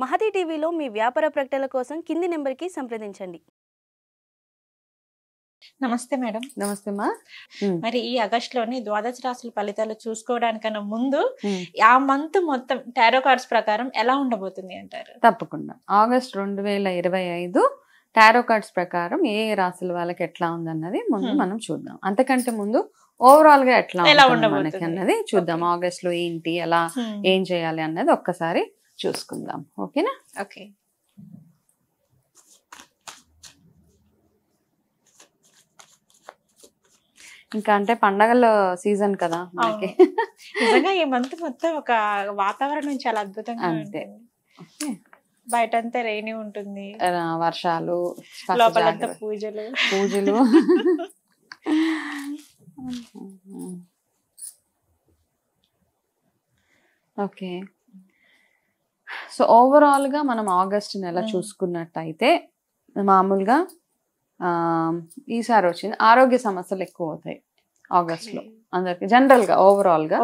మహతి టీవీలో మీ వ్యాపార ప్రకటనల కోసం కింది నెంబర్కి సంప్రదించండి. నమస్తే మేడం. నమస్తే మా. మరి ఈ ఆగస్టులోని ద్వాదశ రాశుల ఫలితాలు చూసుకోవడానికన్నా ముందు ఆ మంత్ మొత్తం టారో కార్డ్స్ ప్రకారం ఎలా ఉండబోతుంది అంటారు? తప్పకుండా ఆగస్ట్ 2025 టారో కార్డ్స్ ప్రకారం ఏ రాశుల వాళ్ళకి ఎట్లా ఉందన్నది ముందు మనం చూద్దాం. అంతకంటే ముందు ఓవరాల్ గా ఎట్లా ఉంటుంది మనకి అన్నది చూద్దాం. ఆగస్ట్ లో ఏంటి, ఎలా ఏం చేయాలి అన్నది ఒక్కసారి చూసుకుందాం. ఓకేనా? ఓకే. ఇంకా అంటే పండగల సీజన్ కదా మనకి. నిజంగా ఈ మంత్ మొత్తం ఒక వాతావరణం చాలా అద్భుతంగా అంతే. బయటంతా రైనీ ఉంటుంది, వర్షాలు, లోపలంతా పూజలు. ఓకే. సో ఓవరాల్ గా మనం ఆగస్ట్ నెల చూసుకున్నట్టయితే మామూలుగా ఈసారి వచ్చింది ఆరోగ్య సమస్యలు ఎక్కువ అవుతాయి ఆగస్ట్ లో అందరికి. జనరల్ గా ఓవరాల్ గా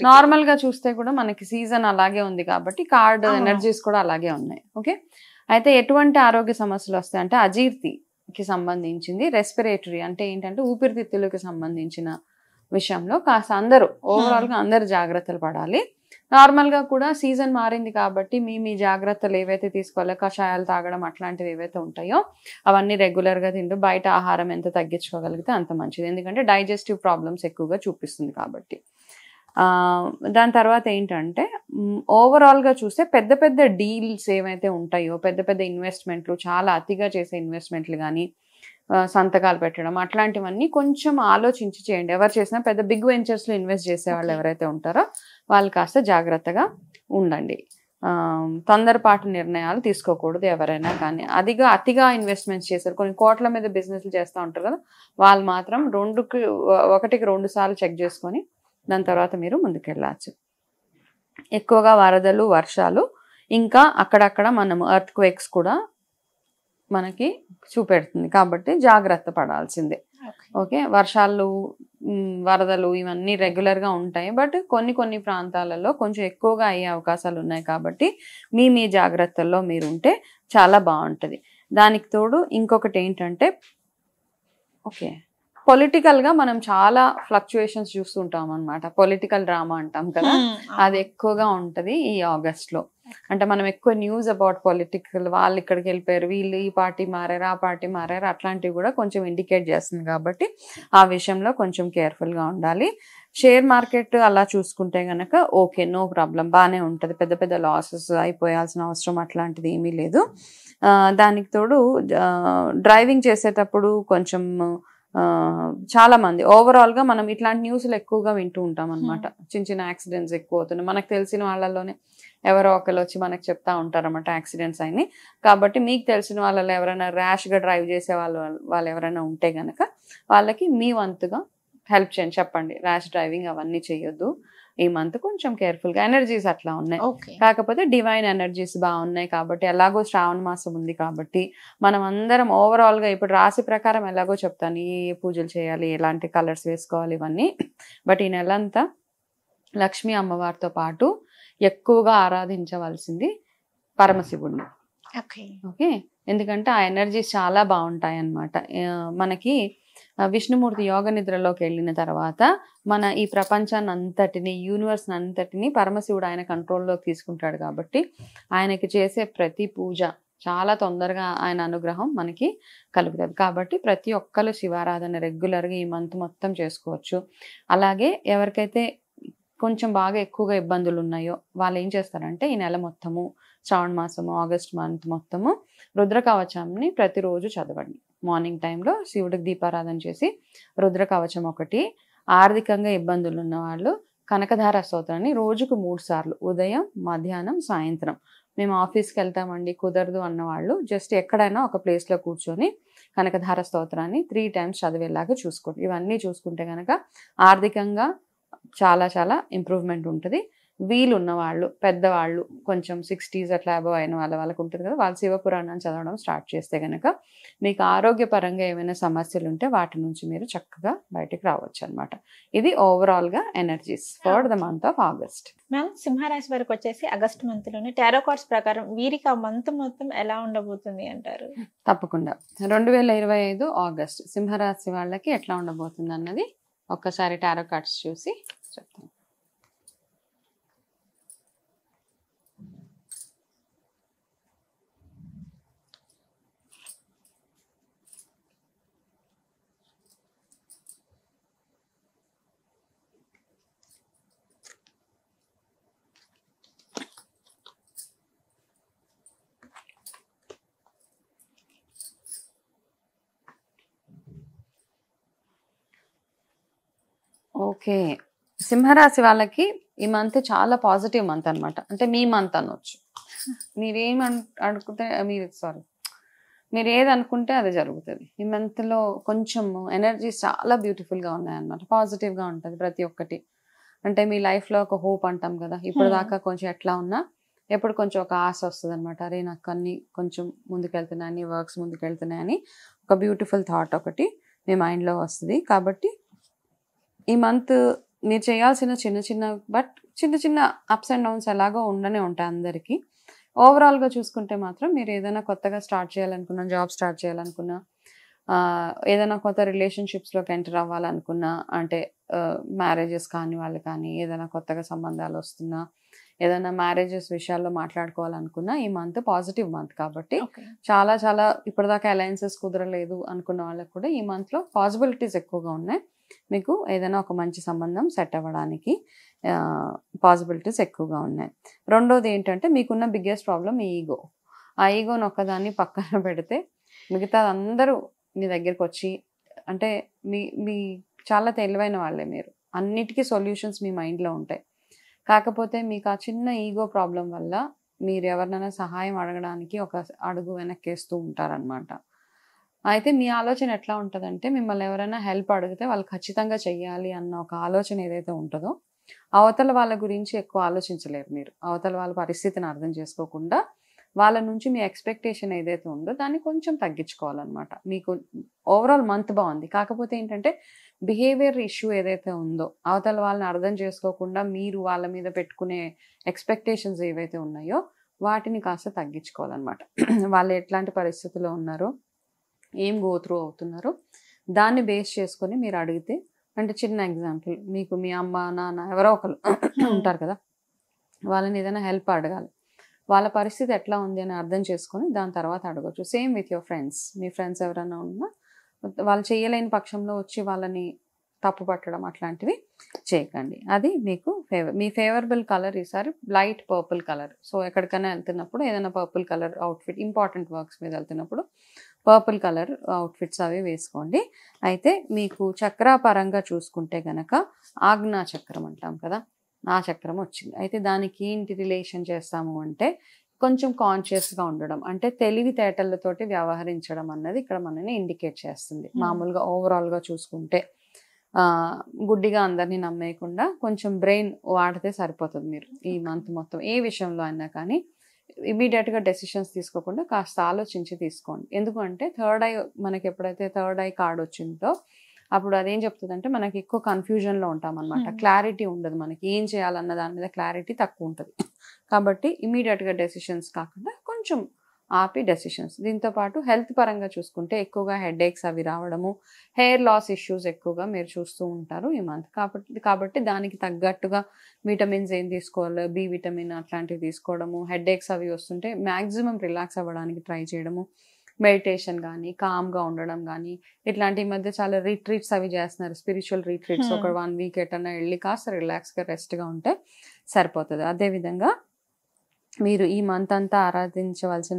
నార్మల్ గా చూస్తే కూడా మనకి సీజన్ అలాగే ఉంది కాబట్టి కార్డ్ ఎనర్జీస్ కూడా అలాగే ఉన్నాయి. ఓకే. అయితే ఎటువంటి ఆరోగ్య సమస్యలు వస్తాయి అంటే అజీర్తికి సంబంధించింది, రెస్పిరేటరీ అంటే ఏంటంటే ఊపిరితిత్తులకు సంబంధించిన విషయంలో కాస్త అందరూ ఓవరాల్ గా అందరు జాగ్రత్తలు పడాలి. నార్మల్ గా కూడా సీజన్ మారింది కాబట్టి మీ జాగ్రత్తలు ఏవైతే తీసుకోవాలో, కషాయాలు తాగడం అట్లాంటివి ఏవైతే ఉంటాయో అవన్నీ రెగ్యులర్ గా తింటూ బయట ఆహారం ఎంత తగ్గించుకోగలిగితే అంత మంచిది. ఎందుకంటే డైజెస్టివ్ ప్రాబ్లమ్స్ ఎక్కువగా చూపిస్తుంది కాబట్టి. దాని తర్వాత ఏంటంటే ఓవరాల్ గా చూస్తే పెద్ద పెద్ద డీల్స్ ఏవైతే ఉంటాయో, పెద్ద పెద్ద ఇన్వెస్ట్మెంట్లు, చాలా అతిగా చేసే ఇన్వెస్ట్మెంట్లు కానీ, సంతకాలు పెట్టడం అట్లాంటివన్నీ కొంచెం ఆలోచించి చేయండి. ఎవరు చేసినా పెద్ద బిగ్ వెంచర్స్ లో ఇన్వెస్ట్ చేసే వాళ్ళు ఎవరైతే ఉంటారో వాళ్ళు కాస్త జాగ్రత్తగా ఉండండి. తొందరపాటు నిర్ణయాలు తీసుకోకూడదు ఎవరైనా కానీ. అతిగా ఇన్వెస్ట్మెంట్స్ చేశారు, కొన్ని కోట్ల మీద బిజినెస్లు చేస్తూ ఉంటారు కదా, వాళ్ళు మాత్రం ఒకటికి 2 సార్లు చెక్ చేసుకొని దాని తర్వాత మీరు ముందుకెళ్ళచ్చు. ఎక్కువగా వరదలు, వర్షాలు, ఇంకా అక్కడక్కడ మనం ఎర్త్ క్వేక్స్ కూడా మనకి చూపెడుతుంది కాబట్టి జాగ్రత్త పడాల్సిందే. ఓకే. వర్షాలు, వరదలు ఇవన్నీ రెగ్యులర్ గా ఉంటాయి, బట్ కొన్ని ప్రాంతాలలో కొంచెం ఎక్కువగా అయ్యే అవకాశాలు ఉన్నాయి కాబట్టి మీ జాగ్రత్తల్లో మీరు ఉంటే చాలా బాగుంటుంది. దానికి తోడు ఇంకొకటి ఏంటంటే ఓకే పొలిటికల్ గా మనం చాలా ఫ్లక్చుయేషన్స్ చూస్తుంటాం అనమాట. పొలిటికల్ డ్రామా అంటాం కదా, అది ఎక్కువగా ఉంటది ఈ ఆగస్ట్ లో. అంటే మనం ఎక్కువ న్యూస్ అబౌట్ పొలిటికల్, వాళ్ళు ఇక్కడికి వెళ్ళిపోయారు, వీళ్ళు ఈ పార్టీ మారారు, ఆ పార్టీ మారారు, అట్లాంటివి కూడా కొంచెం ఇండికేట్ చేస్తుంది కాబట్టి ఆ విషయంలో కొంచెం కేర్ఫుల్ గా ఉండాలి. షేర్ మార్కెట్ అలా చూసుకుంటే గనక ఓకే, నో ప్రాబ్లం, బాగానే ఉంటుంది. పెద్ద పెద్ద లాసెస్ అయిపోయాల్సిన అవసరం అట్లాంటిది ఏమీ లేదు. దానికి తోడు డ్రైవింగ్ చేసేటప్పుడు కొంచెం చాలా మంది ఓవరాల్ గా మనం ఇట్లాంటి న్యూస్లు ఎక్కువగా వింటూ ఉంటాం అనమాట. చిన్న యాక్సిడెంట్స్ ఎక్కువ అవుతున్నాయి. మనకు తెలిసిన వాళ్ళలోనే ఎవరో ఒకరు వచ్చి మనకు చెప్తా ఉంటారు అన్నమాట యాక్సిడెంట్స్ అయినాయి. కాబట్టి మీకు తెలిసిన వాళ్ళలో ఎవరైనా ర్యాష్ గా డ్రైవ్ చేసే వాళ్ళు ఎవరైనా ఉంటే గనక వాళ్ళకి మీ వంతుగా హెల్ప్ చేయండి, చెప్పండి ర్యాష్ డ్రైవింగ్ అవన్నీ చేయొద్దు, ఈ మంత్ కొంచెం కేర్ఫుల్ గా. ఎనర్జీస్ అట్లా ఉన్నాయి, కాకపోతే డివైన్ ఎనర్జీస్ బాగున్నాయి కాబట్టి, ఎలాగో శ్రావణ మాసం ఉంది కాబట్టి మనం అందరం ఓవరాల్ గా ఇప్పుడు రాశి ప్రకారం ఎలాగో చెప్తాను ఏ పూజలు చేయాలి, ఎలాంటి కలర్స్ వేసుకోవాలి ఇవన్నీ. బట్ ఈ నెలంతా లక్ష్మీ అమ్మవారితో పాటు ఎక్కువగా ఆరాధించవలసింది పరమశివుడిని. ఓకే. ఎందుకంటే ఆ ఎనర్జీస్ చాలా బాగుంటాయి అన్నమాట. మనకి విష్ణుమూర్తి యోగ నిద్రలోకి వెళ్ళిన తర్వాత మన ఈ ప్రపంచాన్ని అంతటిని, యూనివర్స్ అంతటిని పరమశివుడు ఆయన కంట్రోల్లోకి తీసుకుంటాడు కాబట్టి ఆయనకి చేసే ప్రతి పూజ చాలా తొందరగా ఆయన అనుగ్రహం మనకి కలుగుతుంది. కాబట్టి ప్రతి ఒక్కరు శివారాధన రెగ్యులర్గా ఈ మంత్ మొత్తం చేసుకోవచ్చు. అలాగే ఎవరికైతే కొంచెం బాగా ఎక్కువగా ఇబ్బందులు ఉన్నాయో వాళ్ళు ఏం చేస్తారంటే ఈ నెల మొత్తము, శ్రావణ మాసము, ఆగస్ట్ మంత్ మొత్తము రుద్ర కవచాన్ని ప్రతిరోజు చదవండి. మార్నింగ్ టైంలో శివుడికి దీపారాధన చేసి రుద్ర కవచం ఒకటి, ఆర్థికంగా ఇబ్బందులు ఉన్న వాళ్ళు కనకధార స్తోత్రాన్ని రోజుకు 3 సార్లు ఉదయం, మధ్యాహ్నం, సాయంత్రం. మేము ఆఫీస్కి వెళ్తామండి కుదరదు అన్నవాళ్ళు జస్ట్ ఎక్కడైనా ఒక ప్లేస్లో కూర్చొని కనకధార స్తోత్రాన్ని 3 times చదివేలాగా చూసుకోండి. ఇవన్నీ చూసుకుంటే కనుక ఆర్థికంగా చాలా చాలా ఇంప్రూవ్మెంట్ ఉంటుంది. వీలు ఉన్న వాళ్ళు, పెద్దవాళ్ళు, కొంచెం 60s అట్లా అబవ్ అయిన వాళ్ళకి ఉంటుంది కదా, వాళ్ళు శివపురాణాన్ని చదవడం స్టార్ట్ చేస్తే కనుక మీకు ఆరోగ్యపరంగా ఏమైనా సమస్యలు ఉంటే వాటి నుంచి మీరు చక్కగా బయటికి రావచ్చు అనమాట. ఇది ఓవరాల్గా energies for the month of August. Ma'am, సింహరాశి వరకు వచ్చేసి ఆగస్ట్ మంత్ లోనే టారో కార్డ్స్ ప్రకారం వీరికి ఆ మంత్ మొత్తం ఎలా ఉండబోతుంది అంటారు? తప్పకుండా 2025 ఆగస్ట్ సింహరాశి వాళ్ళకి ఎట్లా ఉండబోతుంది అన్నది ఒక్కసారి టారో కార్డ్స్ చూసి చెప్తాను. ఓకే, సింహరాశి వాళ్ళకి ఈ మంత్ చాలా పాజిటివ్ మంత్ అనమాట. అంటే మీ మంత్ అనొచ్చు. మీరేం అనుకుంటే మీరు ఏది అనుకుంటే అది జరుగుతుంది. ఈ మంత్లో కొంచెం ఎనర్జీస్ చాలా బ్యూటిఫుల్గా ఉన్నాయన్నమాట. పాజిటివ్గా ఉంటుంది ప్రతి ఒక్కటి. అంటే మీ లైఫ్లో ఒక హోప్ అంటాం కదా, ఇప్పుడు దాకా కొంచెం ఎట్లా ఉన్నా ఎప్పుడు కొంచెం ఒక ఆశ వస్తుంది అనమాట. అరే నాకు అన్ని కొంచెం ముందుకెళ్తున్నాయని, వర్క్స్ ముందుకెళ్తున్నాయని ఒక బ్యూటిఫుల్ థాట్ ఒకటి మీ మైండ్లో వస్తుంది. కాబట్టి ఈ మంత్ మీరు చేయాల్సిన చిన్న చిన్న అప్స్ అండ్ డౌన్స్ ఎలాగో ఉండనే ఉంటాయి అందరికీ. ఓవరాల్గా చూసుకుంటే మాత్రం మీరు ఏదైనా కొత్తగా స్టార్ట్ చేయాలనుకున్నా, జాబ్ స్టార్ట్ చేయాలనుకున్నా, ఏదైనా కొత్త రిలేషన్షిప్స్లోకి ఎంటర్ అవ్వాలనుకున్నా, అంటే మ్యారేజెస్ కాని వాళ్ళు కానీ, ఏదైనా కొత్తగా సంబంధాలు వస్తున్నా, ఏదైనా మ్యారేజెస్ విషయాల్లో మాట్లాడుకోవాలనుకున్నా, ఈ మంత్ పాజిటివ్ మంత్ కాబట్టి చాలా చాలా ఇప్పటిదాకా అలయన్సెస్ కుదరలేదు అనుకున్న వాళ్ళకి కూడా ఈ మంత్లో పాసిబిలిటీస్ ఎక్కువగా ఉన్నాయి. మీకు ఏదైనా ఒక మంచి సంబంధం సెట్ అవ్వడానికి పాసిబిలిటీస్ ఎక్కువగా ఉన్నాయి. రెండోది ఏంటంటే మీకున్న బిగ్గెస్ట్ ప్రాబ్లం ఈ ఈగో. ఆ ఈగోని ఒక్కదాన్ని పక్కన పెడితే మిగతా అందరూ మీ దగ్గరికి వచ్చి, అంటే మీ చాలా తెలివైన వాళ్ళే మీరు, అన్నిటికీ సొల్యూషన్స్ మీ మైండ్లో ఉంటాయి. కాకపోతే మీకు ఆ చిన్న ఈగో ప్రాబ్లం వల్ల మీరు ఎవరినైనా సహాయం అడగడానికి ఒక అడుగు వెనక్కేస్తూ ఉంటారనమాట. అయితే మీ ఆలోచన ఎట్లా ఉంటుందంటే, మిమ్మల్ని ఎవరైనా హెల్ప్ అడిగితే వాళ్ళు ఖచ్చితంగా చెయ్యాలి అన్న ఒక ఆలోచన ఏదైతే ఉంటుందో, అవతల వాళ్ళ గురించి ఎక్కువ ఆలోచించలేరు మీరు. అవతల వాళ్ళ పరిస్థితిని అర్థం చేసుకోకుండా వాళ్ళ నుంచి మీ ఎక్స్పెక్టేషన్ ఏదైతే ఉందో దాన్ని కొంచెం తగ్గించుకోవాలన్నమాట. మీకు ఓవరాల్ మంత్ బాగుంది, కాకపోతే ఏంటంటే బిహేవియర్ ఇష్యూ ఏదైతే ఉందో, అవతల వాళ్ళని అర్థం చేసుకోకుండా మీరు వాళ్ళ మీద పెట్టుకునే ఎక్స్పెక్టేషన్స్ ఏవైతే ఉన్నాయో వాటిని కాస్త తగ్గించుకోవాలన్నమాట. వాళ్ళు ఎట్లాంటి పరిస్థితుల్లో ఉన్నారో, ఏం గో త్రూ అవుతున్నారో దాన్ని బేస్ చేసుకొని మీరు అడిగితే, అంటే చిన్న ఎగ్జాంపుల్, మీకు మీ అమ్మ నాన్న ఎవరో ఒకరు ఉంటారు కదా, వాళ్ళని ఏదైనా హెల్ప్ అడగాలి, వాళ్ళ పరిస్థితి ఎట్లా ఉంది అని అర్థం చేసుకొని దాని తర్వాత అడగచ్చు. Same with your friends. Me friends ఎవరైనా ఉన్నా వాళ్ళు చేయలేని పక్షంలో వచ్చి వాళ్ళని తప్పు పట్టడం అట్లాంటివి చేయకండి. అది మీకు మీ ఫేవరబుల్ కలర్ ఈసారి లైట్ పర్పుల్ కలర్. సో ఎక్కడికైనా వెళ్తున్నప్పుడు ఏదైనా purple colour outfit, important works మీద వెళ్తున్నప్పుడు పర్పుల్ కలర్ అవుట్ఫిట్స్ అవి వేసుకోండి. అయితే మీకు చక్ర పరంగా చూసుకుంటే గనక ఆజ్ఞా చక్రం అంటాం కదా, ఆ చక్రం వచ్చింది. అయితే దానికి ఏంటి రిలేషన్ చేస్తాము అంటే, కొంచెం కాన్షియస్గా ఉండడం, అంటే తెలివితేటలతోటి వ్యవహరించడం అన్నది ఇక్కడ మనని ఇండికేట్ చేస్తుంది. మామూలుగా ఓవరాల్గా చూసుకుంటే గుడ్డిగా అందరినీ నమ్మేయకుండా కొంచెం బ్రెయిన్ వాడితే సరిపోతుంది. మీరు ఈ మంత్ మొత్తం ఏ విషయంలో అయినా కానీ ఇమీడియట్గా డెసిషన్స్ తీసుకోకుండా కాస్త ఆలోచించి తీసుకోండి. ఎందుకంటే థర్డ్ ఐ, మనకి ఎప్పుడైతే థర్డ్ ఐ కార్డ్ వచ్చిందో అప్పుడు అదేం చెప్తుందంటే మనకి ఎక్కువ కన్ఫ్యూజన్లో ఉంటాం అనమాట. క్లారిటీ ఉండదు, మనకి ఏం చేయాలన్న దాని మీద క్లారిటీ తక్కువ ఉంటుంది. కాబట్టి ఇమీడియట్గా డెసిషన్స్ కాకుండా కొంచెం ఆపి డెసిషన్స్. దీంతోపాటు హెల్త్ పరంగా చూసుకుంటే ఎక్కువగా హెడేక్స్ అవి రావడము, హెయిర్ లాస్ ఇష్యూస్ ఎక్కువగా మీరు చూస్తూ ఉంటారు ఈ మంత్. కాబట్టి దానికి తగ్గట్టుగా విటమిన్స్ ఏం తీసుకోవాలి, బి విటమిన్ అట్లాంటివి తీసుకోవడము, హెడేక్స్ అవి వస్తుంటే మ్యాక్సిమం రిలాక్స్ అవ్వడానికి ట్రై చేయడము, మెడిటేషన్ కానీ, కామ్గా ఉండడం కానీ, ఇట్లాంటి ఈ మధ్య చాలా రిట్రీట్స్ అవి చేస్తున్నారు, స్పిరిచువల్ రిట్రీట్స్. ఒక 1 వీక్ ఎటన్నా వెళ్ళి కాస్త రిలాక్స్గా రెస్ట్గా ఉంటే సరిపోతుంది. అదేవిధంగా మీరు ఈ మంత్ అంతా ఆరాధించవలసిన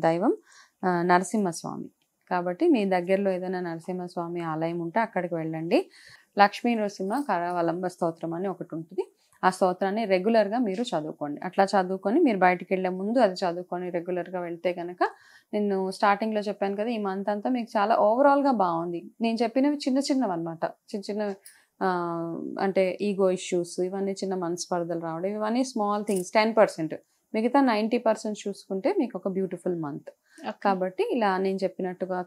దైవం నరసింహస్వామి. కాబట్టి మీ దగ్గరలో ఏదైనా నరసింహస్వామి ఆలయం ఉంటే అక్కడికి వెళ్ళండి. లక్ష్మీ నరసింహ కరావలంబ స్తోత్రం అని ఒకటి ఉంటుంది. ఆ స్తోత్రాన్ని రెగ్యులర్గా మీరు చదువుకోండి. అట్లా చదువుకొని మీరు బయటికి వెళ్ళే ముందు అది చదువుకొని రెగ్యులర్గా వెళ్తే కనుక, నేను స్టార్టింగ్లో చెప్పాను కదా, ఈ మంత్ అంతా మీకు చాలా ఓవరాల్గా బాగుంది. నేను చెప్పినవి చిన్న చిన్నవి అనమాట, చిన్న చిన్న అంటే ఈగో ఇష్యూస్, ఇవన్నీ చిన్న మనస్పర్ధలు రావడం, ఇవన్నీ స్మాల్ థింగ్స్ 10%. మిగతా 90% చూసుకుంటే మీకు ఒక బ్యూటిఫుల్ మంత్. కాబట్టి ఇలా నేను చెప్పినట్టుగా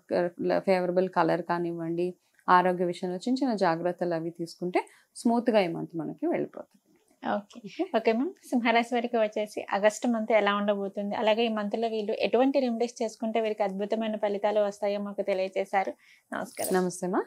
ఫేవరబుల్ కలర్ కానివ్వండి, ఆరోగ్య విషయంలో చిన్న చిన్న జాగ్రత్తలు అవి తీసుకుంటే స్మూత్గా ఈ మంత్ మనకి వెళ్ళిపోతుంది. Okay ma'am. సింహరాశి వారికి వచ్చేసి ఆగస్టు మంత్ ఎలా ఉండబోతుంది, అలాగే ఈ మంత్ లో వీళ్ళు ఎటువంటి రెమెడీస్ చేసుకుంటే వీరికి అద్భుతమైన ఫలితాలు వస్తాయో మాకు తెలియజేశారు. నమస్కారం. నమస్తే మా.